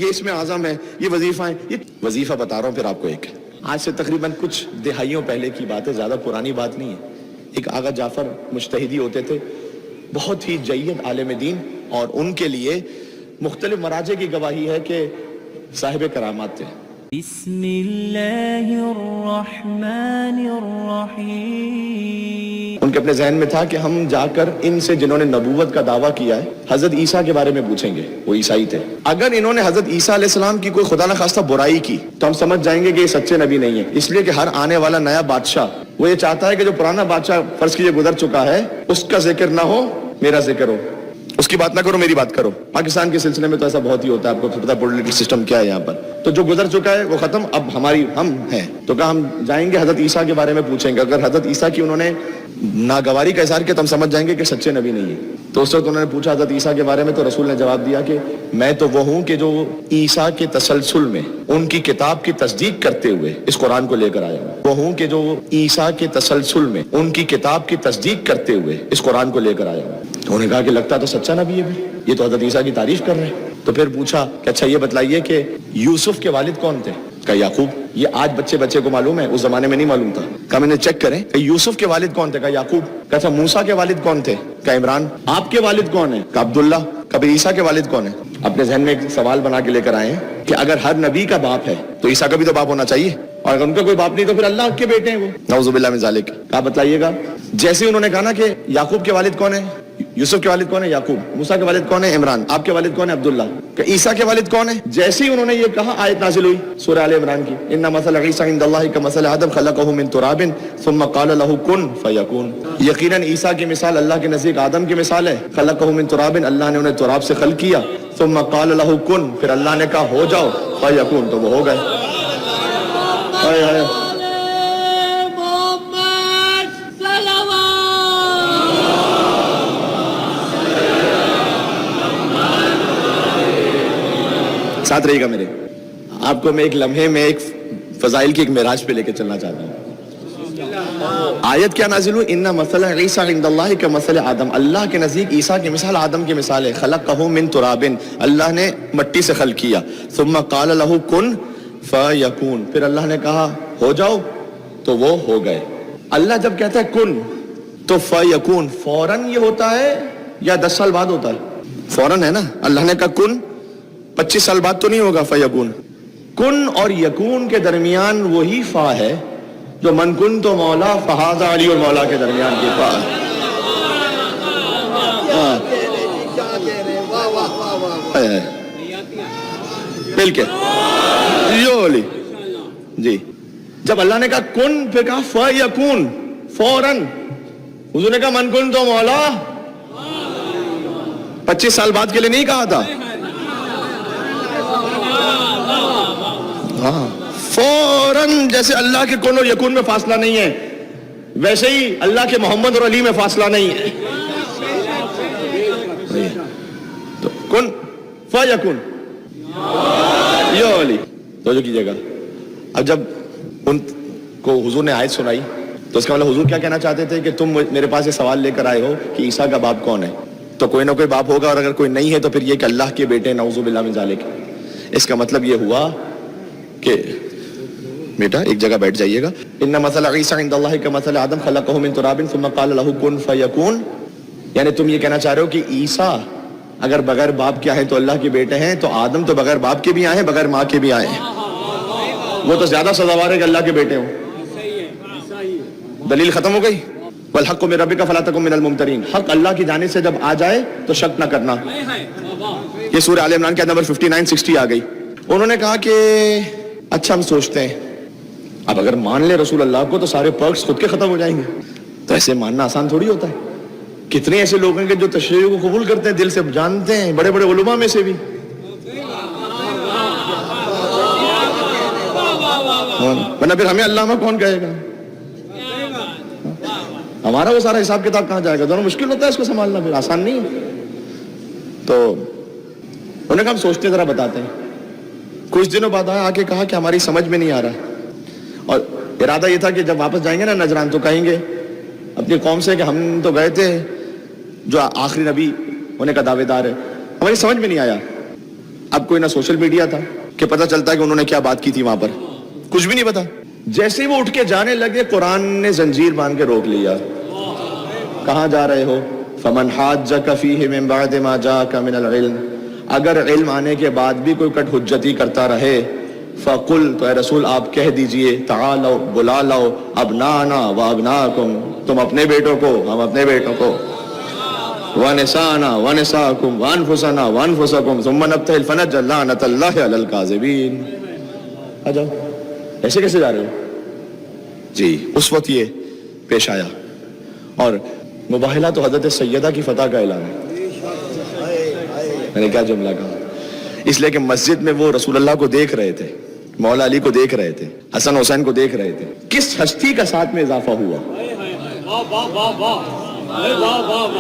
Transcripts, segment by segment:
یہ اس میں اعظم ہے، یہ وظیفہ ہے. یہ وظیفہ بتا رہا ہوں پھر آپ کو. ایک آج سے تقریباً کچھ دہائیوں پہلے کی بات ہے، زیادہ پرانی بات نہیں ہے. ایک آغا جعفر مجتہدی ہوتے تھے، بہت ہی جید عالم دین، اور ان کے لیے مختلف مراجع کی گواہی ہے کہ صاحب کرامات تھے. بسم اللہ الرحمن الرحیم. ان کے اپنے ذہن میں تھا کہ ہم جا کر ان سے جنہوں نے نبوت کا دعویٰ کیا ہے حضرت عیسیٰ کے بارے میں پوچھیں گے. وہ عیسائی تھے. اگر انہوں نے حضرت عیسیٰ علیہ السلام کی کوئی خدا نخواستہ برائی کی تو ہم سمجھ جائیں گے کہ یہ سچے نبی نہیں ہے. اس لیے کہ ہر آنے والا نیا بادشاہ وہ یہ چاہتا ہے کہ جو پرانا بادشاہ فرض کیجئے گزر چکا ہے اس کا ذکر نہ ہو، میرا ذکر ہو. اس کی بات نہ کرو، میری بات کرو. پاکستان کے سلسلے میں تو ایسا بہت ہی ہوتا ہے، آپ کو پتہ پولیٹیکل سسٹم کیا ہے یہاں پر. تو جو گزر چکا ہے وہ ختم، اب ہم ہیں. تو کہا ہم جائیں گے حضرت عیسیٰ کے بارے میں پوچھیں گے. اگر حضرت عیسیٰ کی انہوں نے ناگواری کا اظہار کیا تو ہم سمجھ جائیں گے کہ سچے نبی نہیں ہے. تو اس وقت انہوں نے پوچھا حضرت عیسیٰ کے بارے میں، تو رسول نے جواب دیا کہ میں تو وہ ہوں کہ جو عیسیٰ کے تسلسل میں ان کی کتاب کی تصدیق کرتے ہوئے اس قرآن کو لے کر آیا ہوں. وہ ہوں کہ جو عیسیٰ کے تسلسل میں ان کی کتاب کی تصدیق کرتے ہوئے اس قرآن کو لے کر آیا ہوں. انہوں نے کہا کہ لگتا تو سچا نبی ہے، یہ تو حضرت عیسیٰ کی تعریف کر رہے ہیں. تو پھر پوچھا کہ اچھا یہ بتلائیے کہ یوسف کے والد کون تھے؟ کہا یعقوب. یہ آج بچے کو معلوم ہے، اس زمانے میں نہیں معلوم تھا. کہا میں نے چیک کریں کہ یوسف کے والد کون تھے؟ کہا یعقوب. کہا اچھا موسیٰ کے والد کون تھے؟ کہا عمران. آپ کے والد کون ہیں؟ کہا عبداللہ. کبھی عیسیٰ کے والد کون ہیں؟ اپنے ذہن میں ایک سوال بنا کے لے کر آئے ہیں کہ اگر ہر نبی کا باپ ہے تو عیسیٰ کا بھی تو باپ ہونا چاہیے، اور اگر ان کا کوئی باپ نہیں تو پھر اللہ کے بیٹے ہیں وہ. نعوذ باللہ من ذالک. کہا بتلائیے گا. جیسے انہوں نے کہا نا کہ یعقوب کے والد کون ہیں؟ یوسف کے والد کون ہے؟ یعقوب. موسیٰ کے والد کون ہے؟ عمران. آپ کے والد کون ہے؟ عبداللہ. کہ عیسیٰ کے والد کون ہے؟ جیسے ہی انہوں نے یہ کہا آیت نازل ہوئی سورہ آل عمران کی، ان مثل عیسیٰ عند اللہ کمثل آدم خلقہ من تراب ثم قال له کن فیکون. یقیناً عیسیٰ کی مثال اللہ کے نزدیک آدم کی مثال ہے. خلقہ من تراب، اللہ نے انہیں تراب سے خلق کیا. ثم قال له کن، پھر اللہ نے کہا ہو جاؤ. فیکون، تو وہ ہو گئے. ساتھ رہیے گا میرے. آپ کو میں ایک لمحے میں ایک فضائل کی ایک معراج پہ لے کے چلنا چاہتا ہوں. آیت کیا نازل ہوئی؟ ان مثل عیسیٰ عند اللہ کمثل آدم، اللہ کے نزدیک عیسیٰ کی مثال آدم کی مثال ہے. خلقہ من تراب، اللہ نے مٹی سے خلق کیا. ثم قال له کن فیکون، پھر اللہ نے کہا ہو جاؤ تو وہ ہو گئے. اللہ جب کہتا ہے کن تو فیکون فوراً یہ ہوتا ہے یا 10 سال بعد ہوتا ہے؟ فوراً ہے نا. اللہ نے کہا کن، 25 سال بعد تو نہیں ہوگا. فیکون، کن اور یکون کے درمیان وہی فا ہے جو من کن تو مولا فہذا علی اور مولا کے درمیان کی فا ہے. بالکل جی. جب اللہ نے کہا کن پھر کہا فیکون فوراً. حضور نے کہا من کن تو مولا 25 سال بعد کے لیے نہیں کہا تھا. فوراً جیسے اللہ کے کن اور یکون میں فاصلہ نہیں ہے ویسے ہی اللہ کے محمد اور علی میں فاصلہ نہیں ہے. تو کن فیکون یا علی. تو جو کیجیے گا. اب جب ان کو حضور نے آیت سنائی تو اس کا مطلب حضور کیا کہنا چاہتے تھے کہ تم میرے پاس یہ سوال لے کر آئے ہو کہ عیسیٰ کا باپ کون ہے، تو کوئی نہ کوئی باپ ہوگا، اور اگر کوئی نہیں ہے تو پھر یہ کہ اللہ کے بیٹے نعوذ باللہ من ذالک. اس کا مطلب یہ ہوا کہ بیٹا ایک جگہ بیٹھ جائیے گا. ان مثل عیسیٰ عند اللہ کمثل آدم خلقہ من تراب ثم قال له کن فیکون، یعنی تم یہ کہنا چاہ رہے ہو کہ عیسیٰ اگر بغیر باپ کے آئے تو اللہ کے بیٹے ہیں، تو آدم تو بغیر باپ کے بھی آئے ہیں بغیر ماں کے بھی آئے ہیں. وہ تو زیادہ سزاوار ہے کہ اللہ کے بیٹے ہوں. دلیل ختم ہو گئی. والحق من ربک فلا تکن من الممترین. حق اللہ کی جانب سے جب آ جائے تو شک نہ کرنا. یہ سورہ آل عمران کے نمبر 59-60 آ گئی. انہوں نے کہا کہ اچھا ہم سوچتے ہیں اب اگر مان لے رسول اللہ کو تو سارے پرکس خود کے ختم ہو جائیں گے. تو ایسے ماننا آسان تھوڑی ہوتا ہے. کتنے ایسے لوگ ہیں کہ جو تشریح کو قبول کرتے ہیں، دل سے جانتے ہیں، بڑے بڑے علماء میں سے بھی. ورنہ پھر ہمیں علامہ کون کہے گا؟ ہمارا وہ سارا حساب کتاب کہاں جائے گا؟ دونوں مشکل ہوتا ہے اس کو سنبھالنا، پھر آسان نہیں ہے. تو انہوں نے کہا ہم سوچتے ذرا بتاتے ہیں. کچھ دنوں بعد آ کے کہا کہ ہماری سمجھ میں نہیں آ رہا، اور ارادہ یہ تھا کہ جب واپس جائیں گے نا نجران تو کہیں گے اپنی قوم سے کہ ہم تو گئے تھے جو آخری نبی ہونے کا دعوے دار ہے، ہماری سمجھ میں نہیں آیا. اب کوئی نہ سوشل میڈیا تھا کہ پتہ چلتا ہے کہ انہوں نے کیا بات کی تھی وہاں پر, کچھ بھی نہیں پتا. جیسے ہی وہ اٹھ کے جانے لگے قرآن نے زنجیر باندھ کے روک لیا. کہاں جا رہے ہو؟ فمن حاجک فیہ من بعد ما جاءک من العلم, اگر علم آنے کے بعد بھی کوئی کٹ حجتی کرتا رہے, فقل, تو اے رسول آپ کہہ دیجئے, تعالو, بلا لاؤ, ابنانا و ابناکم, تم اپنے بیٹوں کو, ہم اپنے بیٹوں کو, ونسانا ونساکم وانفسنا وانفسکم ثم نبتہل فنجعل لعنۃ اللہ علی الکاذبین. آ جاؤ. ایسے کیسے جا رہے ہو؟ جی اس وقت یہ پیش آیا. اور مباہلہ تو حضرت سیدہ کی فتح کا اعلان ہے. میں نے کیا جملہ کہا, اس لیے کہ مسجد میں وہ رسول اللہ کو دیکھ رہے تھے, مولا علی کو دیکھ رہے تھے, حسن حسین کو دیکھ رہے تھے. کس ہستی کا ساتھ میں اضافہ ہوا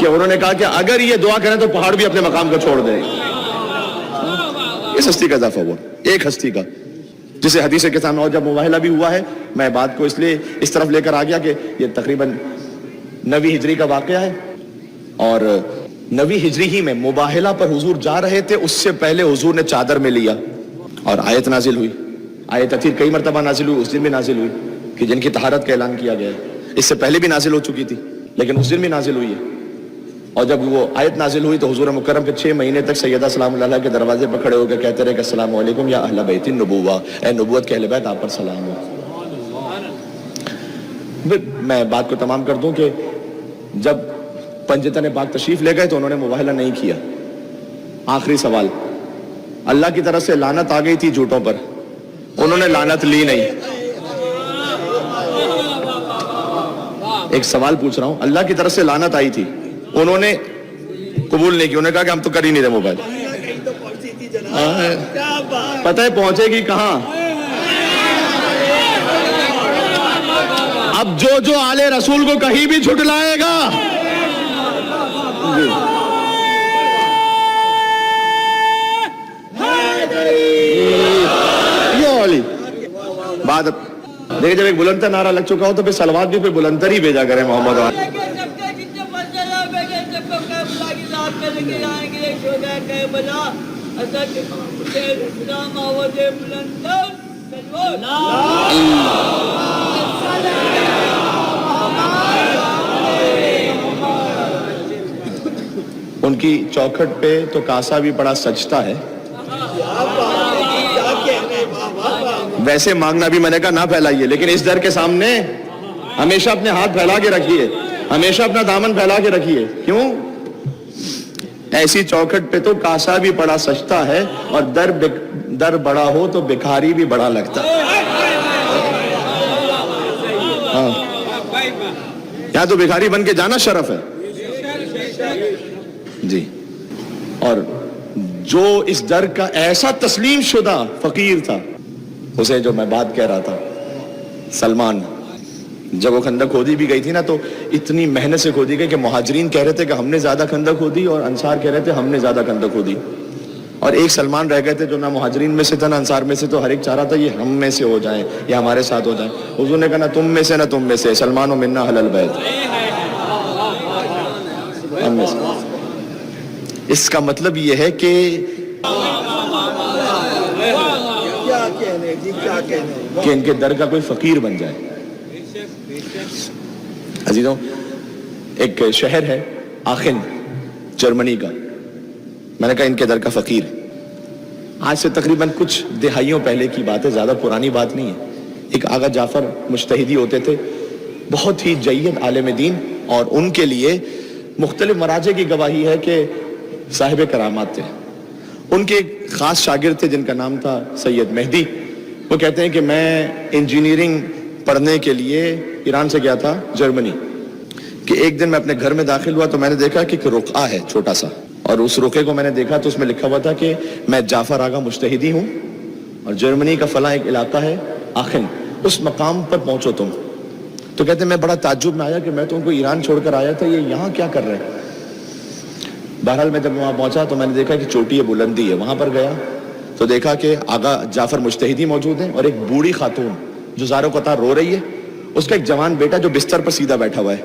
کہ انہوں نے کہا کہ اگر یہ دعا کریں تو پہاڑ بھی اپنے مقام کو چھوڑ دیں. اس ہستی کا اضافہ ہوا, ایک ہستی کا, جسے حدیث کے سامنے. اور جب مباہلہ بھی ہوا ہے, میں بات کو اس لیے اس طرف لے کر آ گیا کہ یہ تقریباً 9ویں ہجری کا واقعہ ہے, اور 9ویں ہجری ہی میں مباہلہ پر حضور جا رہے تھے. اس سے پہلے حضور نے چادر میں لیا اور آیت نازل ہوئی. آیت اطہیر کئی مرتبہ نازل ہوئی, اس دن بھی نازل ہوئی کہ جن کی طہارت کا اعلان کیا گیا ہے. اس سے پہلے بھی نازل ہو چکی تھی لیکن اس دن بھی نازل ہوئی ہے. اور جب وہ آیت نازل ہوئی تو حضور مکرم کے 6 مہینے تک سیدہ سلام اللہ علیہ کے دروازے پر کھڑے ہو کے کہتے رہے کہ السلام علیکم یا اہل بیت النبوہ, اے نبوت کے اہل بیت آپ پر سلام ہو. میں بات کو تمام کر دوں کہ جب پنجتن پاک تشریف لے گئے تو انہوں نے مباہلہ نہیں کیا. آخری سوال, اللہ کی طرف سے لعنت آ گئی تھی جھوٹوں پر, انہوں نے لعنت لی نہیں. ایک سوال پوچھ رہا ہوں, اللہ کی طرف سے لعنت آئی تھی, انہوں نے قبول نہیں کی, انہوں نے کہا کہ ہم تو کر ہی نہیں رہے موبائل. پتہ ہے پہنچے گی کہاں؟ اب جو آل رسول کو کہیں بھی جھٹلائے گا, یہ والی بات. دیکھیں جب ایک بلندر نعرہ لگ چکا ہو تو پھر سلوات بھی پھر بلندر ہی بھیجا کریں محمد. ان کی چوکھٹ پہ تو کاسا بھی بڑا سجتا ہے. ویسے مانگنا بھی میں نے کہا نہ پھیلائیے, لیکن اس در کے سامنے ہمیشہ اپنے ہاتھ پھیلا کے رکھیے, ہمیشہ اپنا دامن پھیلا کے رکھیے. کیوں؟ ایسی چوکھٹ پہ تو کاسا بھی بڑا سجتا ہے, اور در بڑا ہو تو بھکاری بھی بڑا لگتا ہے. یہاں تو بھکاری بن کے جانا شرف ہے جی. اور جو اس در کا ایسا تسلیم شدہ فقیر تھا, اسے جو میں بات کہہ رہا تھا, سلمان, جب وہ خندق کھودی بھی گئی تھی نا تو اتنی محنت سے کھودی گئی کہ مہاجرین کہہ رہے تھے کہ ہم نے زیادہ خندق کھودی, اور انصار کہہ رہے تھے ہم نے زیادہ خندق کھودی, اور ایک سلمان رہ گئے تھے جو نہ مہاجرین میں سے تھا نہ انصار میں سے. تو ہر ایک چاہ رہا تھا یہ ہم میں سے ہو جائیں یا ہمارے ساتھ ہو جائیں. حضور نے کہا نہ تم میں سے نہ تم میں سے, سلمان و منا اہل البیت, ہم میں سے. اس کا مطلب یہ ہے کہ ان کے در کا کوئی فقیر بن جائے. عزیزوں, ایک شہر ہے آخن جرمنی کا, میں نے کہا ان کے در کا فقیر. آج سے تقریباً کچھ دہائیوں پہلے کی بات ہے, زیادہ پرانی بات نہیں ہے. ایک آغا جعفر مجتہدی ہوتے تھے, بہت ہی جید عالم دین, اور ان کے لیے مختلف مراجع کی گواہی ہے کہ صاحب کرامات تھے. ان کے ایک خاص شاگرد تھے جن کا نام تھا سید مہدی. وہ کہتے ہیں کہ میں انجینئرنگ پڑھنے کے لیے ایران سے گیا تھا جرمنی, کہ ایک دن میں اپنے گھر میں داخل ہوا تو میں نے دیکھا کہ ایک رقعہ ہے چھوٹا سا, اور اس رقعے کو میں نے دیکھا تو اس میں لکھا ہوا تھا کہ میں جعفر آغا مجتہدی ہوں, اور جرمنی کا فلاں ایک علاقہ ہے آخن, اس مقام پر پہنچو تم. تو کہتے ہیں میں بڑا تعجب میں آیا کہ میں تو ان کو ایران چھوڑ کر آیا تھا, یہ یہاں کیا کر رہے ہیں. بہرحال میں جب وہاں پہنچا تو میں نے دیکھا کہ چوٹی ہے, بلندی ہے. وہاں پر گیا تو دیکھا کہ آغا جعفر مجتہدی موجود ہیں, اور ایک بوڑھی خاتون جو زاروں قطار رو رہی ہے, اس کا ایک جوان بیٹا جو بستر پر سیدھا بیٹھا ہوا ہے.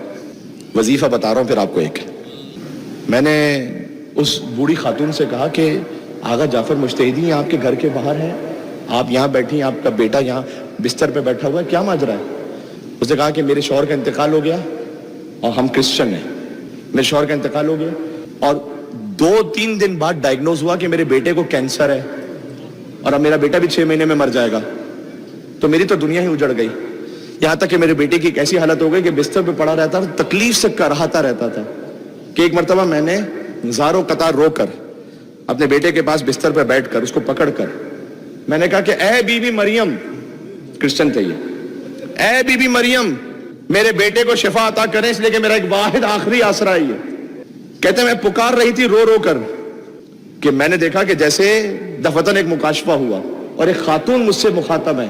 وظیفہ بتا رہا ہوں پھر آپ کو. ایک میں نے اس بوڑھی خاتون سے کہا کہ آغا جعفر مجتہدی آپ کے گھر کے باہر ہیں, آپ یہاں بیٹھی ہیں, آپ کا بیٹا یہاں بستر پہ بیٹھا ہوا ہے, کیا ماجرا ہے؟ اس نے کہا کہ میرے شوہر کا انتقال ہو گیا اور ہم کرسچن ہیں, میرے شوہر کا انتقال ہو گیا اور 2-3 دن بعد ڈائگنوز ہوا کہ میرے بیٹے کو کینسر ہے اور اب میرا بیٹا بھی 6 مہینے میں مر جائے گا. تو میری تو دنیا ہی اجڑ گئی. یہاں تک کہ میرے بیٹے کی ایک ایسی حالت ہو گئی کہ بستر پہ پڑا رہتا تھا, تکلیف سے کراہتا رہتا تھا کہ ایک مرتبہ میں نے زاروں قطار رو کر اپنے بیٹے کے پاس بستر پہ بیٹھ کر اس کو پکڑ کر میں نے کہا کہ اے بی بی مریم, کرسچن تھے یہ, اے بی بی مریم میرے بیٹے کو شفا عطا کریں, اس لیے کہ میرا ایک واحد آخری آسرا ہی ہے. کہتے ہیں میں پکار رہی تھی رو رو کر کہ میں نے دیکھا کہ جیسے دفتن ایک مکاشفہ ہوا اور ایک خاتون مجھ سے مخاطب ہے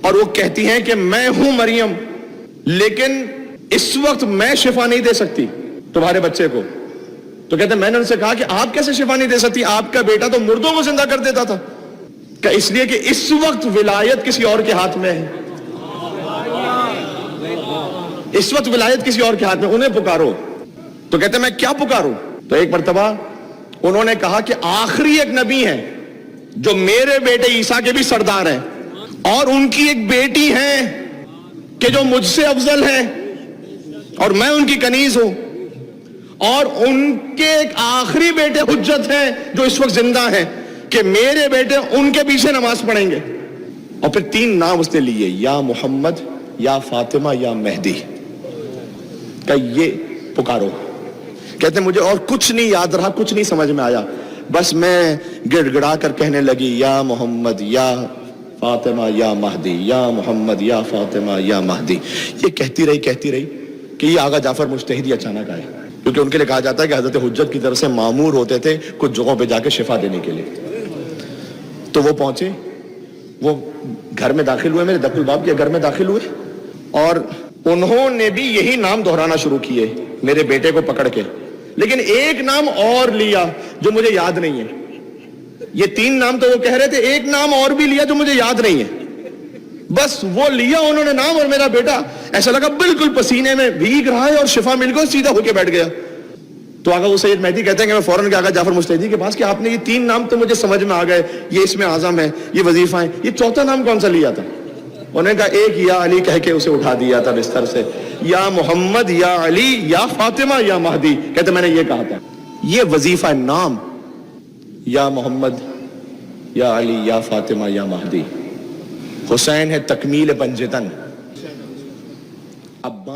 اور وہ کہتی ہیں کہ میں ہوں مریم, لیکن اس وقت میں شفا نہیں دے سکتی تمہارے بچے کو. تو کہتے ہیں میں نے ان سے کہا کہ آپ کیسے شفا نہیں دے سکتی, آپ کا بیٹا تو مردوں کو زندہ کر دیتا تھا. کہ اس لیے کہ اس وقت ولایت کسی اور کے ہاتھ میں ہے, اس وقت ولایت کسی اور کے ہاتھ میں, انہیں پکارو. تو کہتے ہیں میں کیا پکاروں؟ تو ایک مرتبہ انہوں نے کہا کہ آخری ایک نبی ہیں جو میرے بیٹے عیسیٰ کے بھی سردار ہیں اور ان کی ایک بیٹی ہیں کہ جو مجھ سے افضل ہیں اور میں ان کی کنیز ہوں, اور ان کے ایک آخری بیٹے حجت ہیں جو اس وقت زندہ ہیں کہ میرے بیٹے ان کے پیچھے نماز پڑھیں گے. اور پھر 3 نام اس نے لیے, یا محمد, یا فاطمہ, یا مہدی, کہ یہ پکارو. کہتے ہیں مجھے اور کچھ نہیں یاد رہا, کچھ نہیں سمجھ میں آیا, بس میں گڑ گڑا کر کہنے لگی یا محمد یا فاطمہ یا مہدی, یا محمد یا فاطمہ یا مہدی. یہ کہتی رہی کہ یہ آغا جعفر مجتہدی اچانک آئے, کیونکہ ان کے لیے کہا جاتا ہے کہ حضرت حجت کی طرف سے مامور ہوتے تھے کچھ جگہوں پہ جا کے شفا دینے کے لیے. تو وہ پہنچے, وہ گھر میں داخل ہوئے, میرے دق الباب کے گھر میں داخل ہوئے اور انہوں نے بھی یہی نام دہرانا شروع کیے میرے بیٹے کو پکڑ کے, لیکن ایک نام اور لیا جو مجھے یاد نہیں ہے. یہ 3 نام تو وہ کہہ رہے تھے, ایک نام اور بھی لیا جو مجھے یاد نہیں ہے. بس وہ لیا انہوں نے نام, اور میرا بیٹا ایسا لگا بالکل پسینے میں بھیگ رہا ہے اور شفا مل گئی, سیدھا ہو کے بیٹھ گیا. تو آگا وہ سید مہدی کہتے ہیں کہ میں فوراً آگا جعفر مجتہدی کے پاس کہ آپ نے یہ 3 نام تو مجھے سمجھ میں آ گئے, یہ اس میں اعظم ہے, یہ وظیفہ ہے, یہ 4تھا نام کون سا لیا تھا؟ انہوں نے کہا ایک یا علی کہہ کے اسے اٹھا دیا تھا بستر سے, یا محمد, یا علی, یا فاطمہ, یا مہدی. کہتے میں نے یہ کہا تھا. یہ وظیفہ نام, یا محمد, یا علی, یا فاطمہ, یا مہدی. حسین ہے تکمیل پنجتن. اب